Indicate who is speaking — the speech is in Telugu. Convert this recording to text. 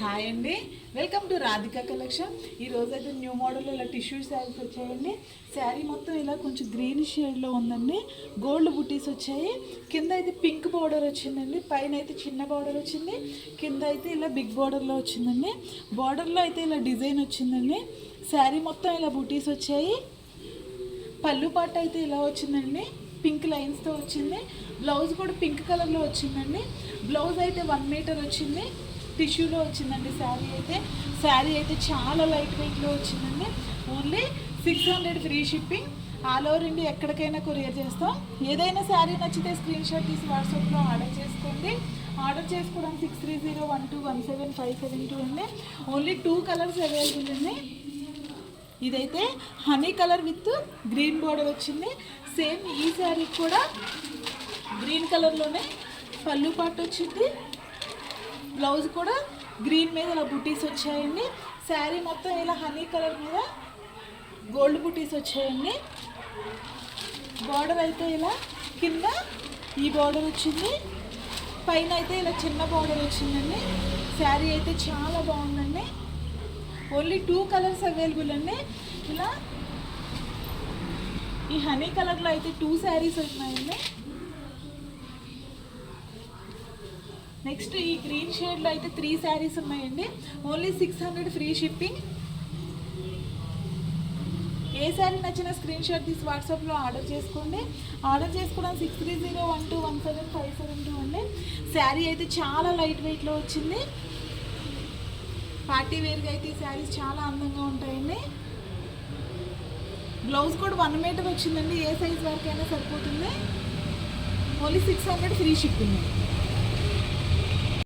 Speaker 1: హాయ్ అండి, వెల్కమ్ టు రాధిక కలెక్షన్. ఈరోజు అయితే న్యూ మోడల్ ఇలా టిష్యూ శారీస్ వచ్చాయండి. శారీ మొత్తం ఇలా కొంచెం గ్రీన్ షేడ్లో ఉందండి. గోల్డ్ బుటీస్ వచ్చాయి. కింద అయితే పింక్ బార్డర్ వచ్చిందండి. పైన అయితే చిన్న బార్డర్ వచ్చింది. కింద అయితే ఇలా బిగ్ బార్డర్లో వచ్చిందండి. బార్డర్లో అయితే ఇలా డిజైన్ వచ్చిందండి. శారీ మొత్తం ఇలా బుటీస్ వచ్చాయి. పళ్ళు పాట అయితే ఇలా వచ్చిందండి, పింక్ లైన్స్తో వచ్చింది. బ్లౌజ్ కూడా పింక్ కలర్లో వచ్చిందండి. బ్లౌజ్ అయితే 1 మీటర్ వచ్చింది, టిష్యూలో వచ్చిందండి. శారీ అయితే చాలా లైట్ వెయిట్లో వచ్చిందండి. Only 600 free shipping. All over India ఎక్కడికైనా కొరియర్ చేస్తాం. ఏదైనా శారీ నచ్చితే స్క్రీన్ షాట్ తీసి వాట్సాప్లో ఆర్డర్ చేసుకోండి. ఆర్డర్ చేసుకోవడానికి 6301217572 అండి. ఓన్లీ 2 కలర్స్ అవైలబుల్ అండి. ఇదైతే honey colour with green border వచ్చింది. సేమ్ ఈ శారీ కూడా గ్రీన్ కలర్లోనే పళ్ళు పాటు వచ్చింది. బ్లౌజ్ కూడా గ్రీన్ మీద ఇలా బుటీస్ వచ్చాయండి. శారీ మొత్తం ఇలా హనీ కలర్ మీద గోల్డ్ బుటీస్ వచ్చాయండి. బార్డర్ అయితే ఇలా కింద ఈ బార్డర్ వచ్చింది, పైన అయితే ఇలా చిన్న బార్డర్ వచ్చిందండి. శారీ అయితే చాలా బాగుందండి. ఓన్లీ 2 కలర్స్ అవైలబుల్ అండి. ఇలా ఈ హనీ కలర్లో అయితే 2 శారీస్ ఉన్నాయండి. నెక్స్ట్ ఈ గ్రీన్ షేడ్లో అయితే 3 శారీస్ ఉన్నాయండి. Only 600 free shipping. ఏ శారీ నచ్చిన స్క్రీన్ షాట్ తీసి వాట్సాప్లో ఆర్డర్ చేసుకోండి. ఆర్డర్ చేసుకోవడానికి 6301217572 అండి. శారీ అయితే చాలా లైట్ వెయిట్లో వచ్చింది. పార్టీ వేర్గా అయితే ఈ శారీస్ చాలా అందంగా ఉంటాయండి. బ్లౌజ్ కూడా 1 మీటర్ వచ్చిందండి. ఏ సైజ్ వరకైనా సరిపోతుంది. Only 600 free shipping.